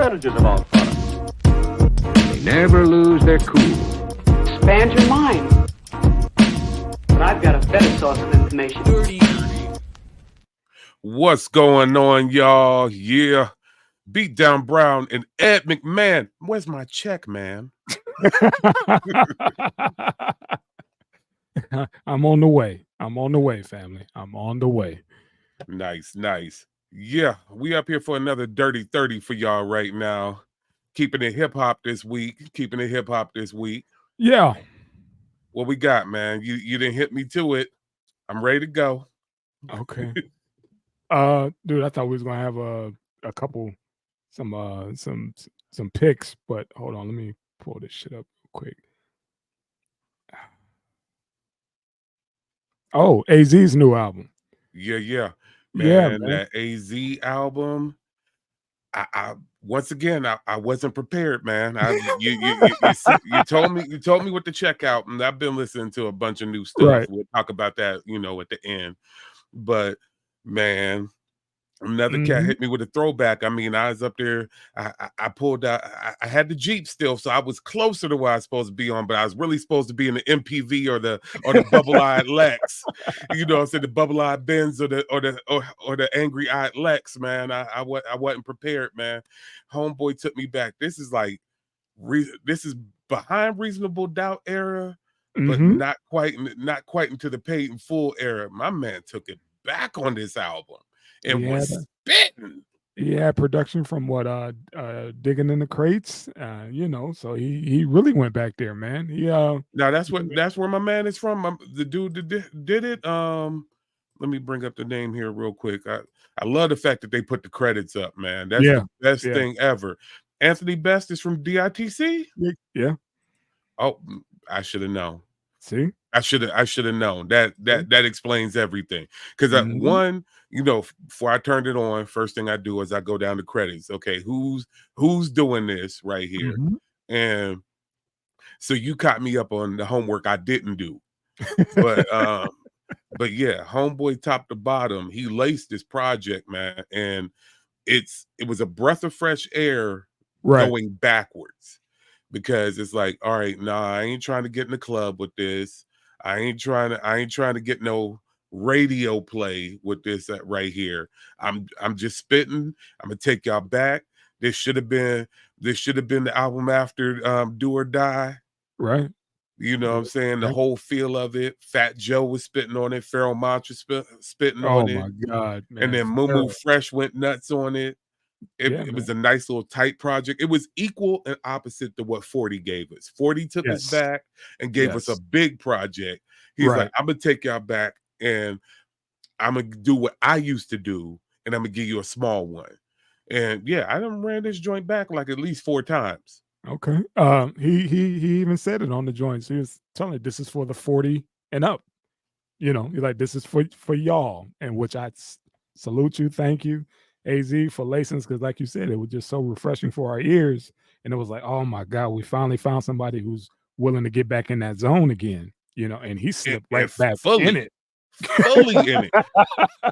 advantages of all products. They never lose their cool. Expand your mind. But I've got a better source of information. What's going on, y'all? Yeah. Beat Down Brown and Ed McMahon. Where's my check, man? I'm on the way. I'm on the way, family. I'm on the way. Nice, nice. Yeah, we up here for another Dirty 30 for y'all right now. Keeping it hip-hop this week. Yeah. What we got, man? You didn't hit me to it. I'm ready to go. Okay. Dude, I thought we was gonna have a couple some picks, but hold on, let me pull this shit up real quick. Oh, AZ's new album. Yeah. Man. That AZ album. I once again I wasn't prepared, man. You told me what to check out, and I've been listening to a bunch of new stuff. Right. We'll talk about that, at the end. But man, another cat hit me with a throwback. I mean, I was up there. I pulled out. I had the Jeep still, so I was closer to where I was supposed to be on. But I was really supposed to be in the MPV or the bubble-eyed Lex. I said the bubble-eyed Benz or the angry-eyed Lex. Man, I wasn't prepared, man. Homeboy took me back. This is this is behind Reasonable Doubt era, but not quite into the paid in full era. My man took it back on this album. And was spitting. Yeah, production from what Digging in the Crates. So he really went back there, man. Now that's where my man is from. The dude that did it. Let me bring up the name here real quick. I love the fact that they put the credits up, man. That's the best thing ever. Anthony Best is from DITC. Yeah. Oh, I should have known. See, I should have known that explains everything. Because before I turned it on, first thing I do is I go down to credits. Okay, who's doing this right here? And so you caught me up on the homework I didn't do. But yeah, homeboy top to bottom, he laced this project, man, and it was a breath of fresh air going backwards. Because it's like, all right, nah, I ain't trying to get in the club with this. I ain't trying to get no radio play with this right here. I'm just spitting. I'm gonna take y'all back. This should have been the album after Do or Die. Right. You know what I'm saying? The whole feel of it. Fat Joe was spitting on it. Pharoah Monch was spitting on it. Oh my God, man. And then Moo Fresh went nuts on it. It was a nice little tight project. It was equal and opposite to what 40 gave us. 40 took us back and gave us a big project. He's like, I'm going to take y'all back and I'm going to do what I used to do and I'm going to give you a small one. And yeah, I done ran this joint back like at least 4 times. Okay. He even said it on the joints. He was telling me this is for the 40 and up. He's like, this is for y'all, and which I salute you. Thank you, AZ, for license, because like you said, it was just so refreshing for our ears, and it was like, oh my God, we finally found somebody who's willing to get back in that zone again, and he slipped back fully in it.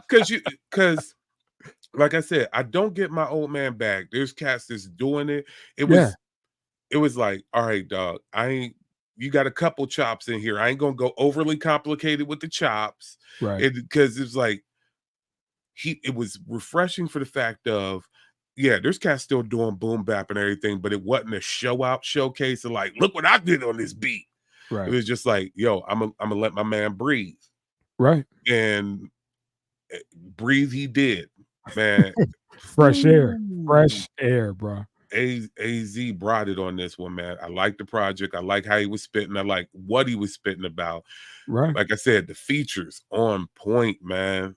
Because like I said, I don't get my old man back. There's cats that's doing it. It was like, all right, dog, you got a couple chops in here. I ain't gonna go overly complicated with the chops, right? Because it's like it was refreshing for the fact of, there's cats still doing boom bap and everything, but it wasn't a showcase of like, look what I did on this beat. Right. It was just like, yo, I'm gonna let my man breathe. Right. And breathe he did, man. Fresh air, bro. AZ brought it on this one, man. I like the project. I like how he was spitting. I like what he was spitting about. Right. Like I said, the features on point, man.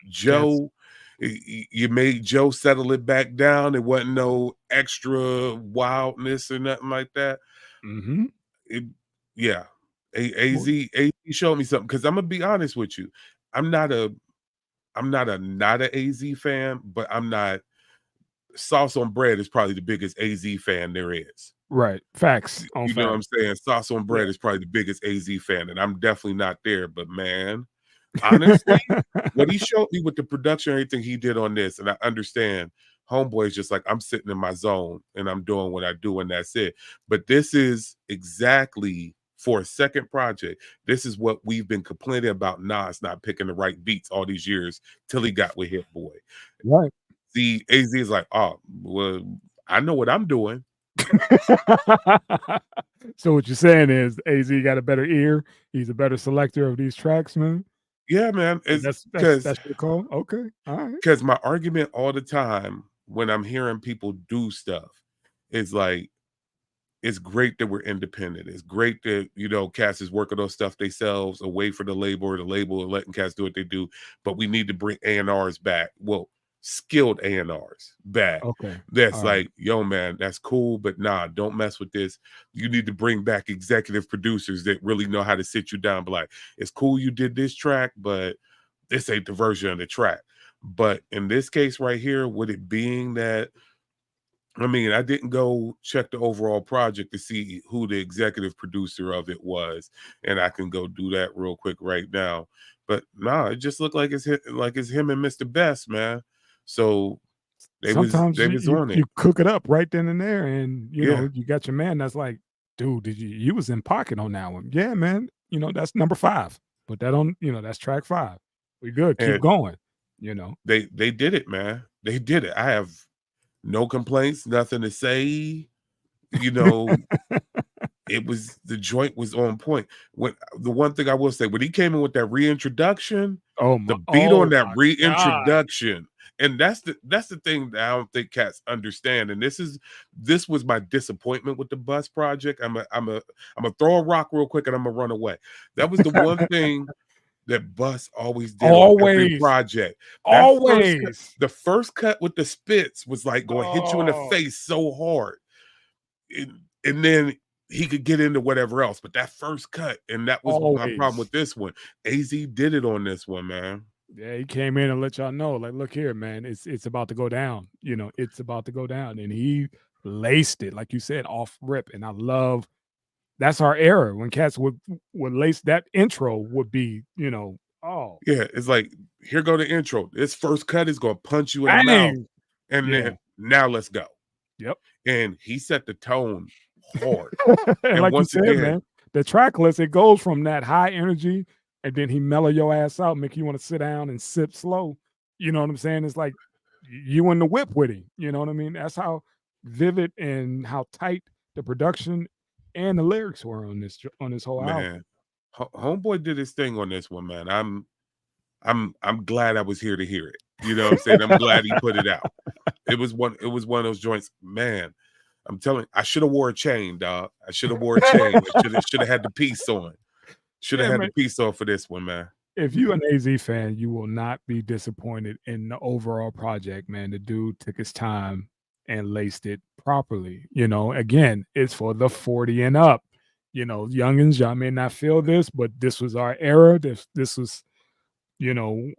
Joe, you made Joe settle it back down. It wasn't no extra wildness or nothing like that. AZ showed me something, because I'm gonna be honest with you. I'm not a AZ fan, but I'm not. Sauce on Bread is probably the biggest AZ fan there is. Right. Facts. You know what I'm saying? Sauce on Bread is probably the biggest AZ fan, and I'm definitely not there. But man, honestly, what he showed me with the production and everything he did on this, and I understand Homeboy is just like, I'm sitting in my zone and I'm doing what I do, and that's it. But this is exactly for a second project. This is what we've been complaining about Nas not picking the right beats all these years till he got with Hit Boy. Right. The AZ is like, oh, well, I know what I'm doing. So what you're saying is AZ got a better ear. He's a better selector of these tracks, man. Yeah, man. It's That's your call. Okay, all right. because my argument all the time when I'm hearing people do stuff is like, it's great that we're independent. It's great that, you know, cats is working on stuff themselves away for the label, or the label and letting cats do what they do. But we need to bring A&Rs back. Well, skilled A&Rs back. Okay. That's All right. like, yo, man, that's cool, but nah, don't mess with this. You need to bring back executive producers that really know how to sit you down. But like, it's cool you did this track, but this ain't the version of the track. But in this case right here, with it being that, I mean, I didn't go check the overall project to see who the executive producer of it was, and I can go do that real quick right now. But nah, it just looked like it's him and Mr. Best, man. So Sometimes they was you on it. cook it up right then and there, and you Yeah. know you got your man that's like, dude, did you was in pocket on that one? Yeah, man. You know that's number 5. Put that on. You know that's track 5. We good. Keep And going. You know. they did it, man. They did it. I have no complaints, nothing to say. You know, the joint was on point. When the one thing I will say, when he came in with that reintroduction, the beat on that my God. reintroduction, and that's the thing that I don't think cats understand. And this was my disappointment with the Bus project. I'm gonna throw a rock real quick and I'm gonna run away. That was the one thing that Bus always did on every Always. project. Always. The first cut with the spits was like going to hit you in the Oh. face so hard. And then he could get into whatever else, but that first cut, and that was my problem with this one. AZ did it on this one, man. Yeah, he came in and let y'all know, like, look here, man, it's about to go down. You know, it's about to go down, and he laced it, like you said, off rip. And I love that's our era when cats would lace that intro would be, you know, oh, Yeah, it's like, here go the intro. This first cut is gonna punch you in the mouth, bang. and Yeah. then now let's go. Yep. And he set the tone hard. And like you once said, again, man, the track list, it goes from that high energy, and then he mellow your ass out, make you want to sit down and sip slow. You know what I'm saying? It's like you in the whip with him. You know what I mean? That's how vivid and how tight the production and the lyrics were on this whole album. man, Homeboy did his thing on this one, man. I'm glad I was here to hear it. You know what I'm saying? I'm glad he put it out. It was one of those joints, man. I'm telling you, I should have wore a chain, dog. I should have wore a chain. I should have had the piece on. Should have had the piece on for this one, man. If you're an AZ fan, you will not be disappointed in the overall project, man. The dude took his time and laced it properly. You know, again, it's for the 40 and up. You know, youngins, y'all may not feel this, but this was our era. This was, you know,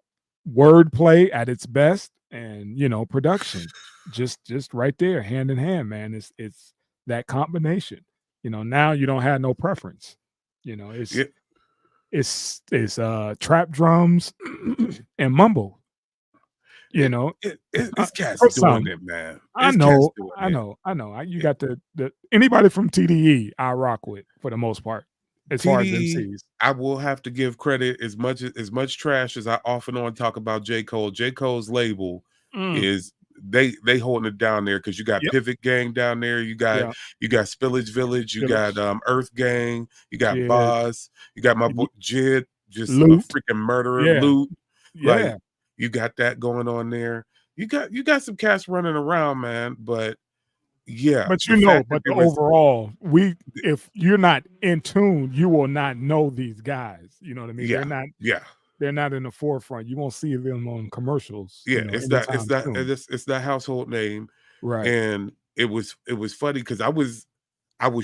wordplay at its best, and you know, production just right there, hand in hand, man. It's that combination. You know, now you don't have no preference. You know, it's trap drums and mumble. You know, it's cats for doing some. it, man. I It's know, cats doing I it. know, I know. You got the anybody from TDE I rock with for the most part, as far as TDE, MCs. I will have to give credit as much trash as I off and on talk about J. Cole. J. Cole's label is they holding it down there, because you got Yep. Pivot Gang down there, you got Spillage Village, you got Earth Gang, you got Jid. Boz, you got my boy Jid, just Loot. a freaking murderer, Yeah. Loot. Like, Yeah. you got that going on there. You got some cats running around, man. But yeah, But the you know, fact that but the there was- overall, if you're not in tune, you will not know these guys. You know what I mean? yeah, They're not in the forefront. You won't see them on commercials. yeah, You know, it's anytime soon. it's that household name. Right. And it was funny because I was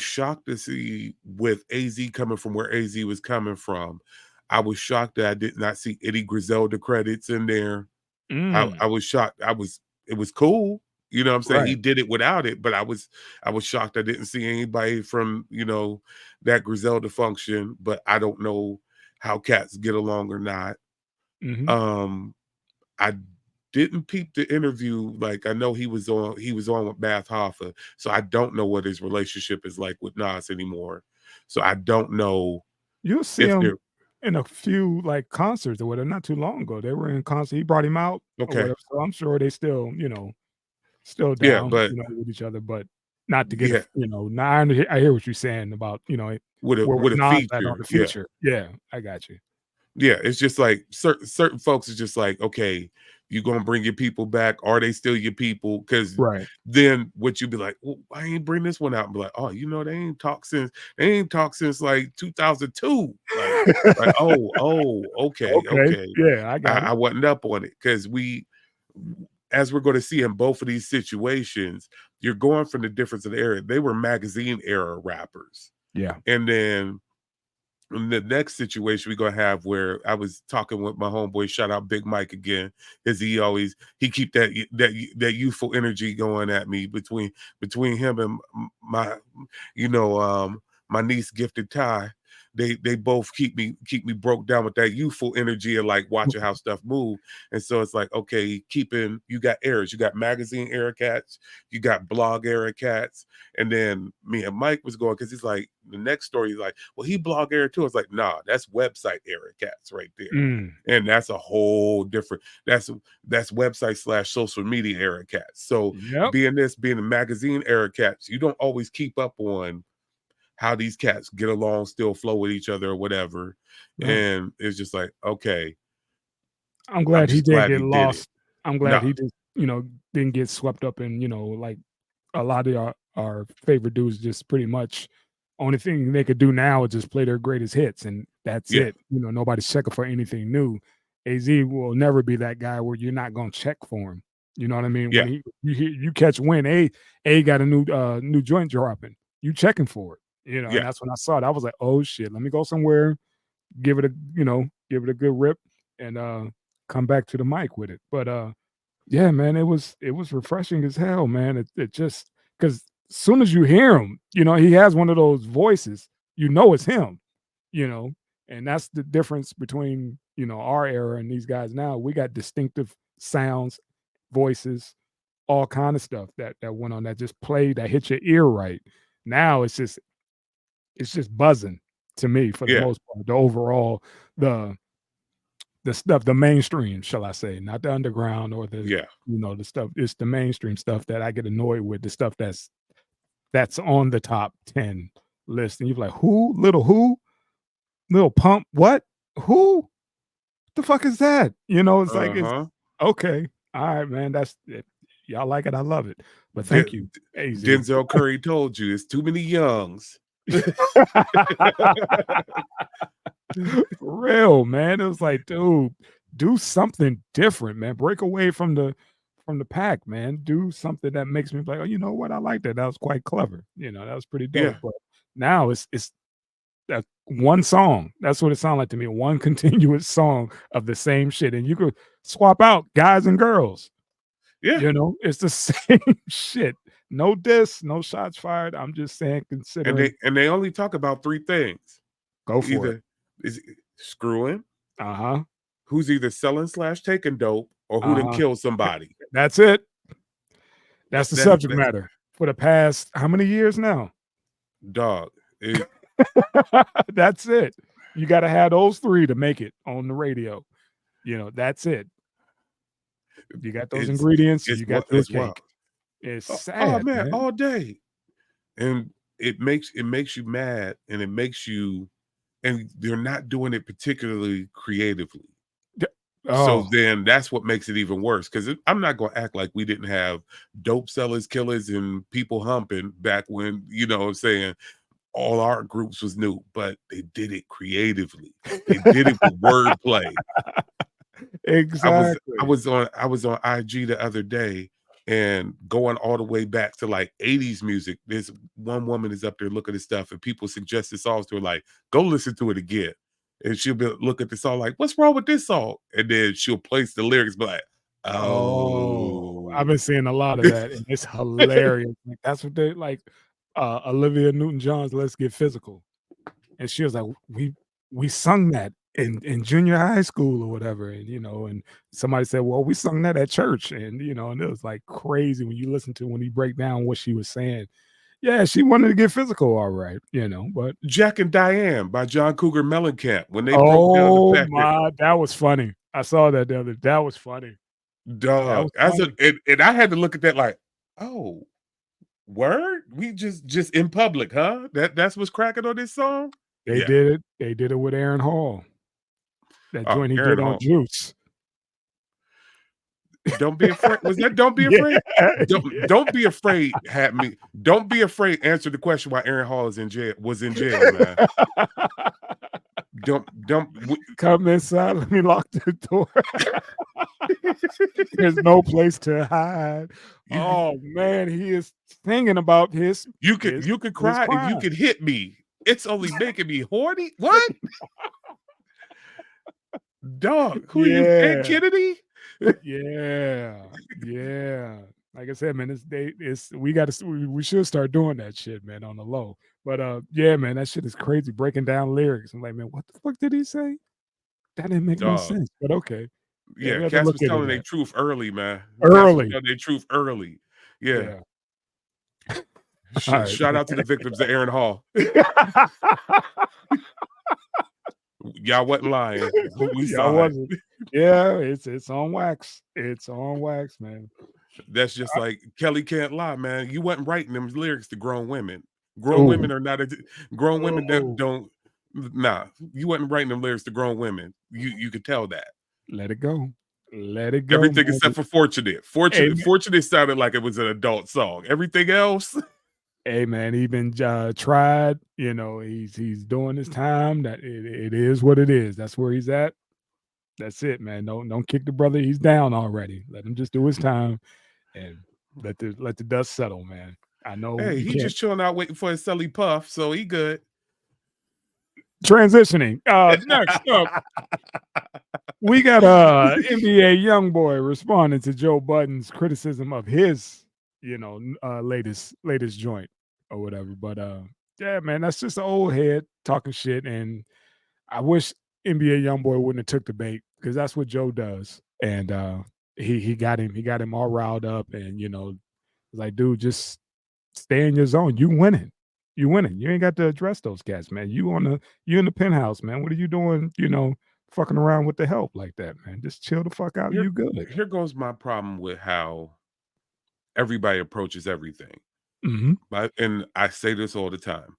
shocked to see with AZ coming from where AZ was coming from. I was shocked that I did not see Eddie Griselda credits in there. I was shocked. It was cool. You know what I'm saying? Right. He did it without it, but I was shocked I didn't see anybody from, you know, that Griselda function, but I don't know how cats get along or not. Mhm. I didn't peep the interview. Like, I know he was on with Bath Hoffa, so I don't know what his relationship is like with Nas anymore. So I don't know You'll see if him they're in a few like concerts or whatever. Not too long ago, they were in concert. He brought him out or okay. whatever. So I'm sure they still, still Yeah, down, but with each other. But not to get yeah, Now I hear what you're saying about where was with a Nas at on feature. the Yeah. feature. Yeah, I got you. Yeah, it's just like certain folks is just like, okay, you gonna bring your people back? Are they still your people? Because Right. then what you be like, well, why ain't bring this one out? And be like, oh, they ain't talked since like 2002. Okay, Okay. okay. Yeah, I got it. I wasn't up on it because as we're going to see in both of these situations, you're going from the difference of the era. They were magazine era rappers, Yeah. and then in the next situation we're gonna have, where I was talking with my homeboy, shout out Big Mike again, is he keep that youthful energy going at me between him and my my niece Gifted Ty. They both keep me broke down with that youthful energy and like watching how stuff move. And so it's like, okay, you got eras, you got magazine era cats, you got blog era cats, and then me and Mike was going, because he's like, the next story, he's like, well, he blog era too. It's like, nah, that's website era cats right there. Mm. And that's a whole different, that's website / social media era cats. So Yep. being the magazine era cats, you don't always keep up on how these cats get along, still flow with each other or whatever. Right. And it's just like, okay, I'm glad he just didn't glad get he did it. lost. I'm glad No, he just, didn't get swept up in, like a lot of our favorite dudes just pretty much only thing they could do now is just play their greatest hits, and that's yeah, it. Nobody's checking for anything new. AZ will never be that guy where you're not gonna check for him. You know what I mean? yeah, When you catch wind, A got a new joint dropping. You checking for it. And yeah, that's when I saw it. I was like, oh shit, let me go somewhere, give it a good rip, and come back to the mic with it. But yeah, man, it was refreshing as hell, man. It just, because as soon as you hear him, he has one of those voices, it's him, you know, and that's the difference between our era and these guys now. We got distinctive sounds, voices, all kind of stuff that went on, that just played, that hit your ear right. Now it's just buzzing to me for the yeah, most part. The overall, the stuff, the mainstream, shall I say, not the underground or the yeah, the stuff. It's the mainstream stuff that I get annoyed with. The stuff that's on the top 10 list, and you're like, who, little pump, what, who, the fuck is that? It's like, it's uh-huh. okay, all right, man. That's it. Y'all like it, I love it. But thank you, AZ. Denzel Curry told you it's too many youngs. For real, man. It was like, dude, do something different, man. Break away from the pack, man. Do something that makes me like, oh, you know what? I like that. That was quite clever. That was pretty dope. Yeah, But now it's that one song. That's what it sounded like to me. One continuous song of the same shit. And you could swap out guys and girls. yeah. It's the same shit. No diss, no shots fired. I'm just saying, And considering, they only talk about three things. go for it. Either is screwing, Uh-huh. who's either selling / taking dope, or who done Uh-huh. killed somebody. That's it. That's the That, subject matter for the past how many years now? dog. That's it. You got to have those three to make it on the radio. That's it. You got those ingredients, you got your it's wild. cake. It's Oh sad, man, man. all day. And it makes you mad, and it makes you, and they're not doing it particularly creatively. So Oh, then that's what makes it even worse, because I'm not going to act like we didn't have dope sellers, killers, and people humping back when, what I'm saying, all art groups was new, but they did it creatively. They did it with wordplay. exactly. I was on IG the other day, and going all the way back to like 80s music. There's one woman is up there looking at stuff, and people suggested songs to her, like, go listen to it again. And she'll look at the song like, what's wrong with this song? And then she'll place the lyrics, be like, Oh, oh. I've been seeing a lot of that, and it's hilarious. Like, that's what they like. Olivia Newton-John's "Let's Get Physical," and she was like, "We sung that in junior high school or whatever, and and somebody said, well, we sung that at church, and and it was like crazy when you listen to when he break down what she was saying. Yeah, she wanted to get physical, all right, but Jack and Diane by John Cougar Mellencamp, when they broke down the oh fact that my, that was funny. I saw that the other. That was funny. That dog, was as a funny. and I had to look at that like, oh, word? We just in public, huh? That's what's cracking on this song? They Yeah. did it. They did it with Aaron Hall. That Oh, joint he Aaron did on Hall. Juice. Don't be afraid. Was that Don't Be Yeah, Afraid? yeah. Don't be afraid had me. Don't be afraid answer the question why Aaron Hall is in jail, man. Don't Come inside. Let me lock the door. There's no place to hide. you Oh man, he is thinking about his you his could his cry and you crime. could hit me. It's only making me horny. What? Dog, who are you, Ed Yeah, Kennedy? yeah, yeah. Like I said, man, it's we got to we should start doing that shit, man, on the low. But yeah, man, that shit is crazy. Breaking down lyrics. I'm like, man, what the fuck did he say? That didn't make no Dog. sense. But okay, yeah, Yeah, we have to Cass look was into telling their that truth early, man. Cass was early. telling their truth early. Yeah. Yeah. All right. Shout out to the victims of Aaron Hall. Y'all wasn't lying. We Yeah, I saw it. wasn't. Yeah, it's on wax. It's on wax, man. That's just like Kelly can't lie, man. You wasn't writing them lyrics to grown women. Grown Oh, women are not grown women that oh, don't nah. You wasn't writing them lyrics to grown women. You could tell that. let it go. Let it go, Everything man. except for Fortunate. Hey, Fortunate sounded like it was an adult song. Everything else, hey, man, he been tried. He's doing his time. That it is what it is. That's where he's at. That's it, man. Don't kick the brother. He's down already. Let him just do his time and let the dust settle, man. I know hey, you he can't. just chilling out waiting for his Sully Puff, so he good. Transitioning. Next up, we got NBA Youngboy responding to Joe Budden's criticism of his, latest joint or whatever. But yeah, man, that's just an old head talking shit, and I wish NBA Youngboy wouldn't have took the bait because that's what Joe does. And he got him all riled up, and like, dude, just stay in your zone. You winning. You winning. You ain't got to address those cats, man. You in the penthouse, man. What are you doing? Fucking around with the help like that, man. Just chill the fuck out. Here, You good. here goes my problem with how everybody approaches everything. Hmm. And I say this all the time.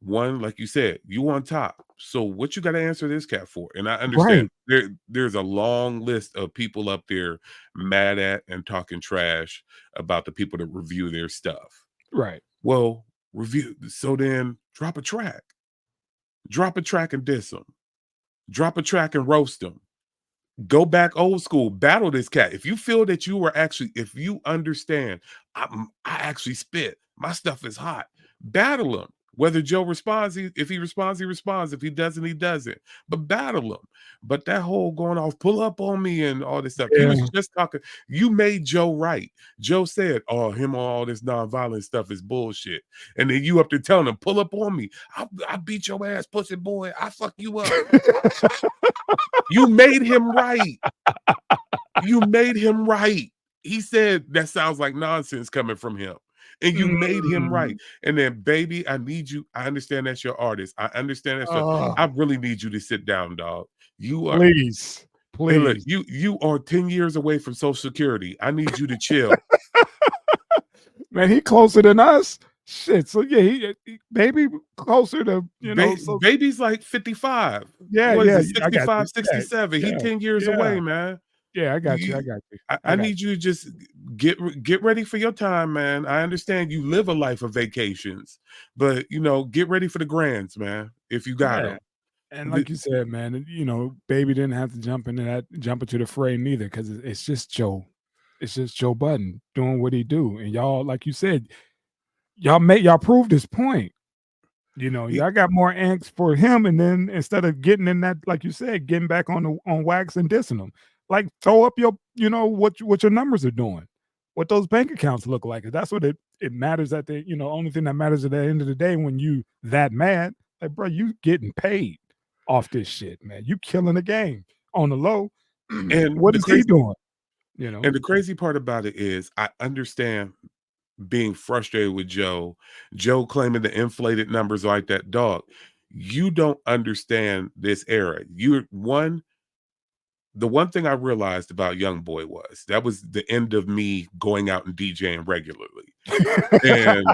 One, like you said, you on top. So what you got to answer this cat for? And I understand Right. there's a long list of people up there mad at and talking trash about the people that review their stuff. Right. Well, review. So then drop a track. Drop a track and diss them. Drop a track and roast them. Go back old school, battle this cat. If you feel that if you understand, I actually spit, my stuff is hot, battle him. Whether Joe responds, if he responds, he responds. If he doesn't, he doesn't. But battle him. But that whole going off, pull up on me and all this stuff. He Yeah. was just talking. You made Joe right. Joe said, "Oh, him on all this nonviolent stuff is bullshit." And then you up there telling him, "Pull up on me. I beat your ass, pussy boy. I fuck you up." You made him right. You made him right. He said that sounds like nonsense coming from him. And you made him right. Mm. And then, baby, I need you. I understand that's your artist. I understand that's I really need you to sit down, dog. You are Please. hey, look, Please. you are 10 years away from Social Security. I need you to chill. Man, he closer than us. Shit. So yeah, baby closer to, so Baby's like 55. yeah, What is yeah, it? I got you. 65, Yeah, 67. He yeah, 10 years yeah. away, man. Yeah, I got you. I You- got you. I need you to just get ready for your time, man. I understand you live a life of vacations, but get ready for the grands, man. If you got Yeah. them, And like you said, man, baby didn't have to jump into the fray neither, because it's just Joe. It's just Joe Budden doing what he do. And y'all, like you said, y'all proved his point. Y'all got more angst for him, and then instead of getting in that, like you said, getting back on wax and dissing him, like throw up your, what your numbers are doing, what those bank accounts look like. 'Cause that's what it matters at the only thing that matters at the end of the day when you that mad, like, bro, you getting paid. off this shit, man. You killing the game on the low. And What is he doing? You know? and the crazy part about it is I understand being frustrated with Joe, Joe claiming the inflated numbers like that. Dog, you don't understand this era. The one thing I realized about Youngboy was that was the end of me going out and DJing regularly. And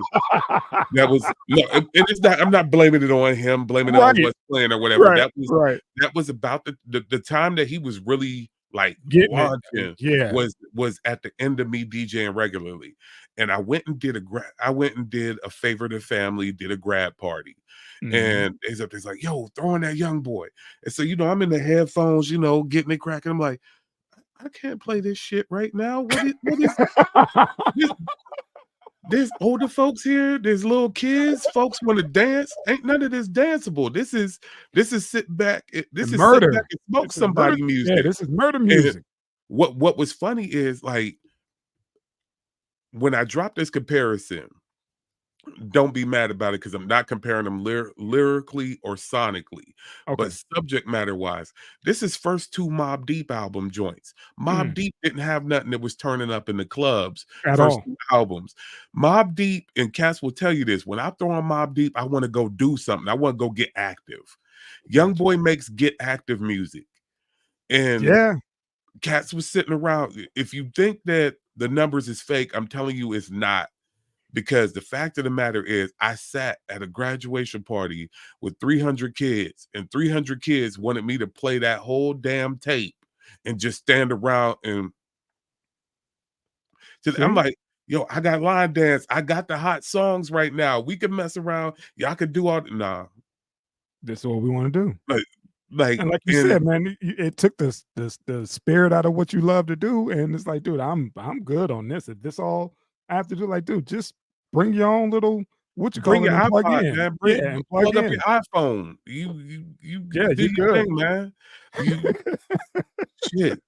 that was no, and it's not. I'm not blaming it on him, blaming it on Right, what's playing or whatever. right, right. That was about the time that he was really like Getting it. launching Yeah. was at the end of me DJing regularly. And I went and did a favor to family, did a grad party. Mhm. And it's up there's like, yo, throwing that young boy. And so, I'm in the headphones, getting it cracking. I'm like, I can't play this shit right now. What is this? There's older folks here. There's little kids. Folks want to dance. Ain't none of this danceable. This is sit back. This is sit back Murder. and smoke This is murder. somebody Yeah, music. this is murder And music. what was funny is like when I dropped this comparison, don't be mad about it because I'm not comparing them lyrically or sonically, Okay. but subject matter wise, this is first two Mobb Deep album joints. Mobb Deep didn't have nothing that was turning up in the clubs. At First all. two albums, Mobb Deep and Cass will tell you this: when I throw on Mobb Deep, I want to go do something. I want to go get active. Young Gotcha. Boy makes get active music, and Yeah. Cats was sitting around. If you think that the numbers is fake, I'm telling you, it's not. Because the fact of the matter is, I sat at a graduation party with 300 kids, and 300 kids wanted me to play that whole damn tape and just stand around and I'm See? like, yo, I got line dance. I got the hot songs right now. We can mess around. Y'all could do all nah. This is what we want to do. Like And like you said, man, it took the spirit out of what you love to do, and it's like, dude, I'm good on this. If this all I have to do, like, dude, just bring your own little what you bring call it your and plug iPod, in. man. Yeah, and plug Plug up your in. iPhone. You Yeah, do you your good. thing, man. You shit.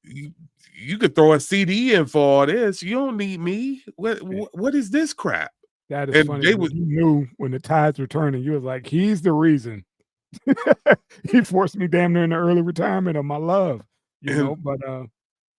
You could throw a CD in for all this. You don't need me. What is this crap? That is And funny, they man. was You knew when the tides were turning, you was like, he's the reason. He forced me damn near in the early retirement of my love, and but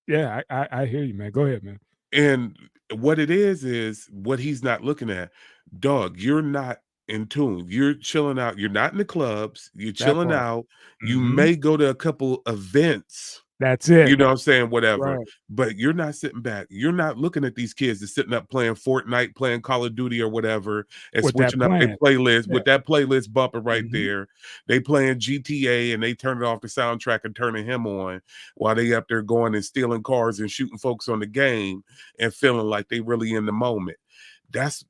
yeah, I hear you, man. Go ahead, man. and what it is what he's not looking at. Dog, you're not in tune. You're chilling out. You're not in the clubs. You're That chilling part. out. You Mhm. may go to a couple events. That's You it. know what I'm saying? Whatever. Right. But you're not sitting back. You're not looking at these kids that's sitting up playing Fortnite, playing Call of Duty or whatever, and With that switching up their plan. playlist Yeah. with that playlist bumping right Mhm. there. They playing GTA and they turn it off the soundtrack and turning him on while they up there going and stealing cars and shooting folks on the game and feeling like they really in the moment. That's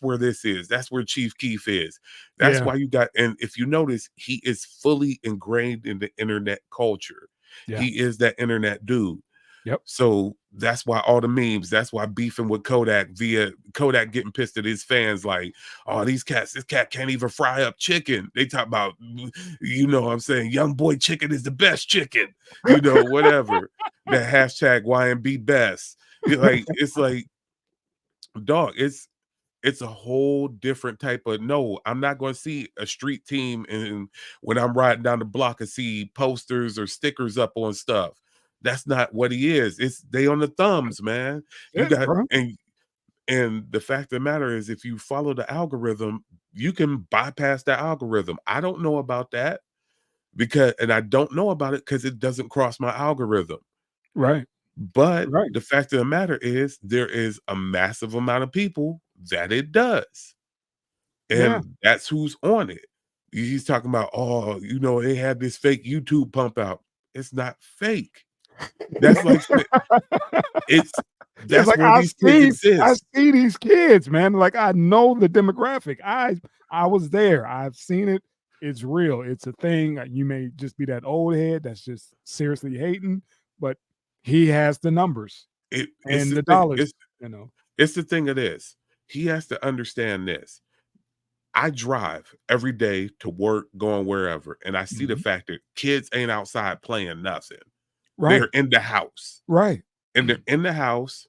where this is. That's where Chief Keef is. That's Yeah. why you got, and if you notice, he is fully ingrained in the internet culture. Yeah. He is that internet dude. Yep. So that's why all the memes, that's why beefing with Kodak via Kodak getting pissed at his fans, like, oh, this cat can't even fry up chicken. They talk about, what I'm saying, young boy chicken is the best chicken, whatever. That hashtag YMB best. It's like, dog, it's a whole different type of no. I'm not going to see a street team and when I'm riding down the block and see posters or stickers up on stuff. That's not what he is. It's they on the thumbs, man. You Yeah, got bro. and the fact of the matter is if you follow the algorithm, you can bypass that algorithm. I don't know about that and I don't know about it because it doesn't cross my algorithm. Right. But Right. the fact of the matter is there is a massive amount of people that it does. Yeah. And that's who's on it. He's talking about, oh, they had this fake YouTube pump out. It's not fake. That's like it's It's that's like where these kids I exist. see these kids, man. Like I know the demographic. I was there. I've seen it. It's real. It's a thing. You may just be that old head that's just seriously hating, but he has the numbers It's and the the thing. dollars, you know. It's the thing of this. He has to understand this. I drive every day to work, going wherever, and I see the Mhm. fact that kids ain't outside playing nothing. They're Right. in the house. Right. And they're in the house,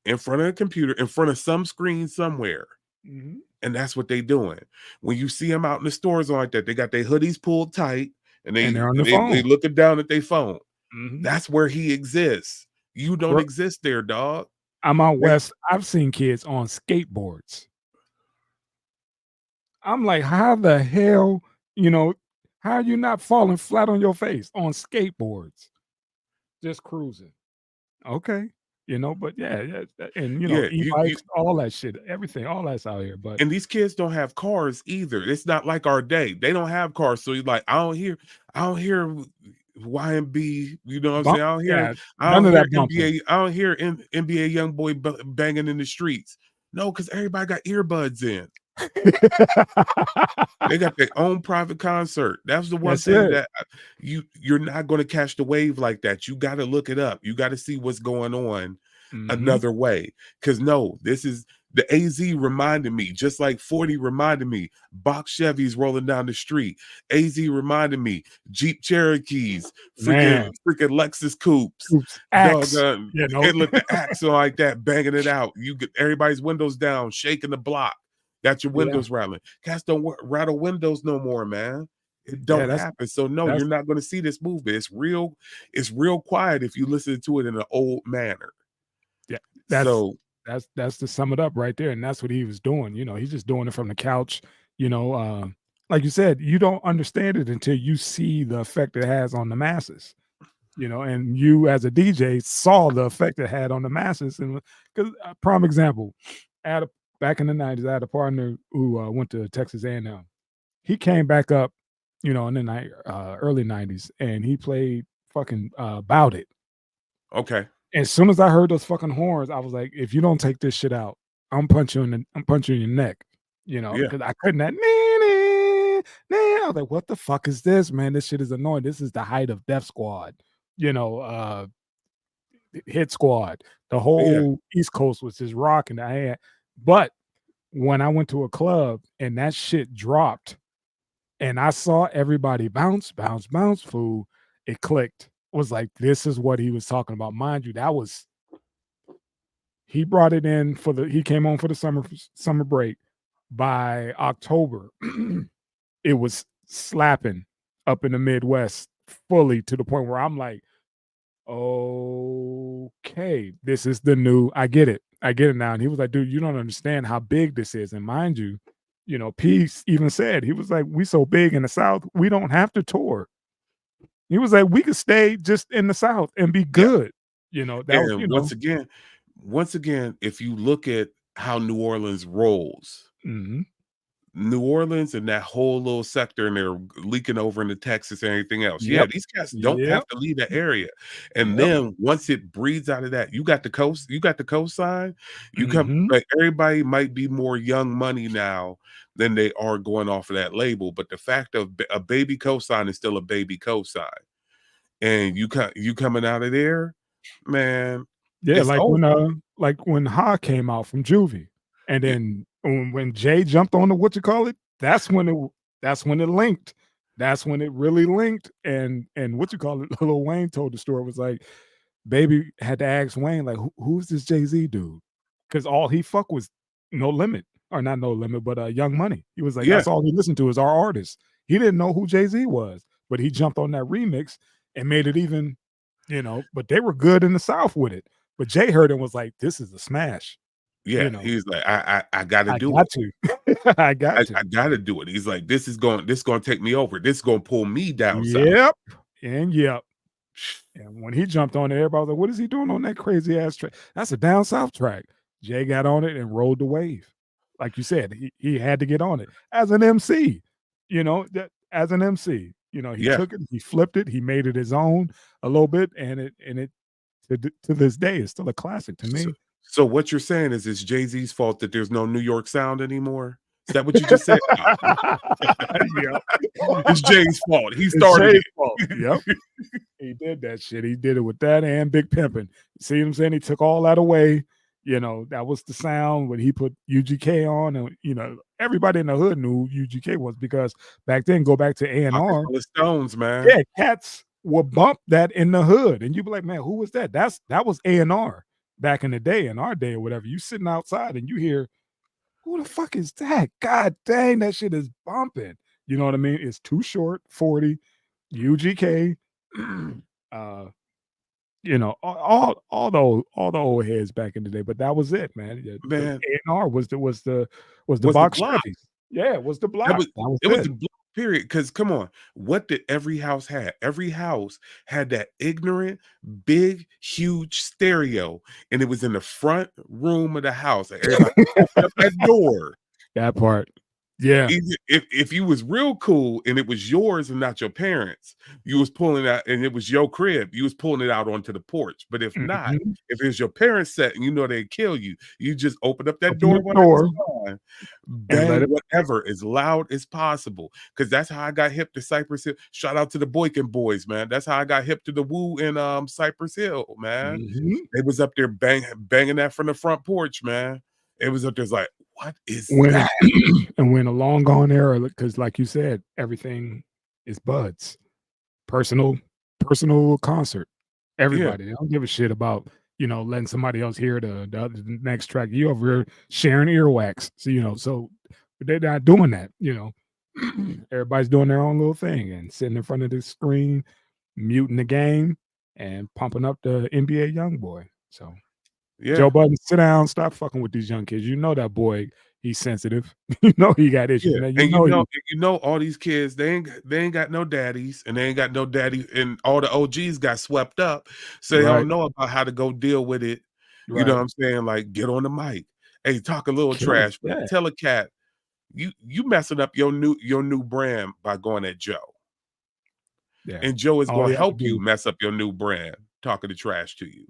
in front of a computer, in front of some screen somewhere. Mhm. And that's what they doing. When you see them out in the stores like that, they got their hoodies pulled tight and they're on the they phone. looking down at their phone. Mhm. That's where he exists. You don't Bro, exist there, dog. I'm out Man, west. I've seen kids on skateboards. I'm like, how the hell, you know, how are you not falling flat on your face on skateboards? Just cruising. Okay. But yeah, and yeah, you e-bikes, all that shit, everything, all that's out here. But and these kids don't have cars either. It's not like our day. They don't have cars. So you're like, I don't hear YMB, you know what I'm bump, saying? yeah, I none don't of hear that bumping. NBA, I don't hear NBA young boy banging in the streets. No, because everybody got earbuds in. They got their own private concert. That's the one That's thing it. that you're not going to catch the wave like that. You got to look it up. You got to see what's going on Mhm. another way. Because no, this is the AZ reminded me, just like 40 reminded me, box Chevys rolling down the street. AZ reminded me, Jeep Cherokees, Man, freaking Lexus coupes, oops, axe, doggone, you know? and let the axle like that, banging it out. You get everybody's windows down, shaking the block. Got your Yeah. windows rattling. Cats don't rattle windows no more, man. It Yeah, don't happen. So no, that's you're not going to see this movement. It's real quiet if you listen to it in an old manner. yeah, that's So that's to sum it up right there, and that's what he was doing. He's just doing it from the couch. You know, uh, like you said, you don't understand it until you see the effect it has on the masses. And you as a DJ saw the effect it had on the masses. And because prime example, I had a, back in the '90s, I had a partner who went to Texas A&M. He came back up, in the early '90s, and he played fucking "Bout It." okay. As soon as I heard those fucking horns, I was like, "If you don't take this shit out, I'm punching you in your neck." Yeah. Because I couldn't that. "Nee, nee, nee." I was like, "What the fuck is this, man? This shit is annoying. This is the height of Def Squad." You know, uh, Hit Squad. The Yeah. whole East Coast was just rocking. But when I went to a club and that shit dropped, and I saw everybody bounce, bounce, bounce, fool, it clicked. Was like, this is what he was talking about. Mind you, he brought it in he came on for the summer break. By October, it was slapping up in the Midwest fully to the point where I'm like, okay, this is the new. I get it. I get it now. And he was like, dude, you don't understand how big this is. And mind you, Peace even said, he was like, we so big in the South, we don't have to tour. He was like, we could stay just in the South and be Yeah. good. That was, And once again, if you look at how New Orleans rolls, mhm. New Orleans and that whole little sector, and they're leaking over into Texas and everything else. Yeah, Yep. these cats don't Yep. have to leave that area. And Yep. then once it breeds out of that, you got the coastline. You come Mhm. like everybody might be more young money now than they are going off of that label. But the fact of a baby cosign is still a baby cosign. And you coming out of there, man, Yeah, it's over. like when Ha came out from Juvie, and Yeah, then when Jay jumped on the what you call it, that's when it linked. That's when it really linked. And what you call it, Lil Wayne told the story was like, Baby had to ask Wayne like, who's this Jay-Z dude? Because all he fuck was No Limit, or not No Limit, but Young Money. He was like, yeah, that's all he listened to is our artist. He didn't know who Jay-Z was, but he jumped on that remix and made it even. But they were good in the South with it. But Jay heard it and was like, "This is a smash." yeah. He's like, I gotta I do got it. to. I got to. I gotta do it. He's like, this is going to take me over. This is going to pull me down south. Yep. And yep. And when he jumped on it, everybody was like, "What is he doing on that crazy ass track? That's a down south track." Jay got on it and rode the wave. Like you said, he had to get on it as an MC. That as an MC, he Yeah. took it, he flipped it, he made it his own a little bit, and it to this day is still a classic to So, me. so what you're saying is it's Jay-Z's fault that there's no New York sound anymore? Is that what you just said? Yep. It's Jay's fault. He It's started Jay's it. fault. Yep. He did that shit. He did it with that and Big Pimpin'. See what I'm saying? He took all that away. That was the sound when he put UGK on, and everybody in the hood knew who UGK was because back then, go back to Pocket A&R. full of stones, man. Yeah, cats would bump that in the hood, and you'd be like, "Man, who was that?" That was A&R back in the day, in our day or whatever. You sitting outside and you hear, "Who the fuck is that?" God dang, that shit is bumping. You know what I mean? It's Too Short, 40. UGK, uh, you know, all the old heads back in the day. But that was it, man. The Man, A&R was the was the box block. Chevys. Yeah, it was the That block. was That was it was it. the block period. Because come on, what did every house have? Every house had that ignorant, big, huge stereo, and it was in the front room of the house. And everybody opened up that door. That part. Yeah. Either if you was real cool and it was yours and not your parents, you was pulling out and it was your crib, you was pulling it out onto the porch. But if not, Mhm. if it's your parents' set and you know they'd kill you, you just open up that Open the door one at door a time, and let bang it whatever as loud as possible. Because that's how I got hip to Cypress Hill. Shout out to the Boykin boys, man. That's how I got hip to the Woo in Cypress Hill, man. Mhm. They was up there banging that from the front porch, man. It was up there like, what is when that? and when a long gone era, because like you said, everything is buds. Personal concert. Yeah. Everybody, they don't give a shit about, letting somebody else hear the next track. You over here sharing earwax. So, so they're not doing that, Everybody's doing their own little thing and sitting in front of the screen, muting the game and pumping up the NBA Youngboy. So Joe Yeah. Budden, sit down, stop fucking with these young kids. You know that boy, he's sensitive. You know he got issues, Yeah, man. and you know all these kids, they ain't got no daddies, and they ain't got no daddy, and all the OGs got swept up, so they Right, don't know about how to go deal with it. You know right. what I'm saying? Like, get on the mic. Hey, talk a little Kill him. trash, but Yeah, tell a cat you messing up your new brand by going at Joe, yeah. and Joe is All gonna he had to help you do, mess up your new brand, talking the trash to you.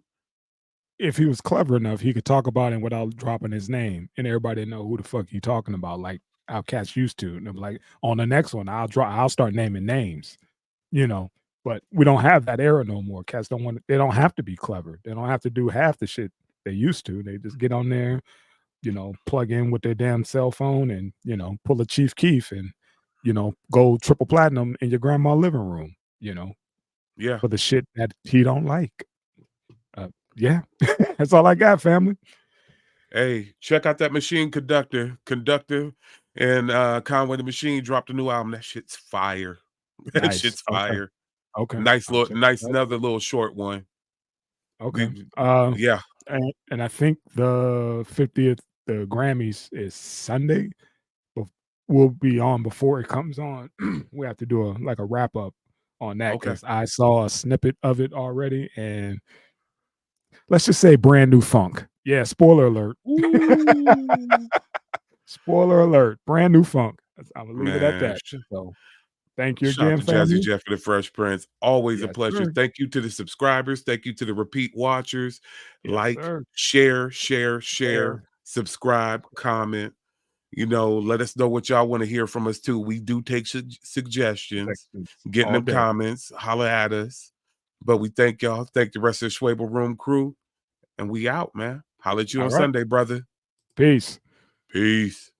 if he was clever enough, he could talk about him without dropping his name, and everybody know who the fuck you talking about, like how cats used to. And I'm like, on the next one, I'll start naming names, you know. But we don't have that era no more. Cats don't want. They don't have to be clever. They don't have to do half the shit they used to. They just get on there, plug in with their damn cell phone and, pull a Chief Keef and, go triple platinum in your grandma living room, Yeah. for the shit that he don't like. Yeah, that's all I got, family. Hey, check out that Machine Conductor, and Conway the Machine dropped a new album. That shit's fire. That Nice. shit's Okay. fire. Okay. I'll check Nice that out. another little short one. Okay. The- Yeah. And I think the 50th, the Grammys is Sunday. But we'll be on before it comes on. We have to do a wrap up on that Okay. because I saw a snippet of it already, and let's just say brand new funk. Yeah, spoiler alert. Ooh, Spoiler alert. Brand new funk. I'm gonna leave it at man. that. So thank you Shout out again, to Jazzy family. Jeff for the Fresh Prince. Always a Yes, pleasure. sir. Thank you to the subscribers. Thank you to the repeat watchers. Yes, Like, sir. share, Fair. subscribe, comment. Let us know what y'all want to hear from us too. We do take suggestions, Texans getting all them day. comments, holler at us. But we thank y'all. Thank the rest of the Schwebel Room crew. And we out, man. Holler at you All on right. Sunday, brother. Peace. Peace.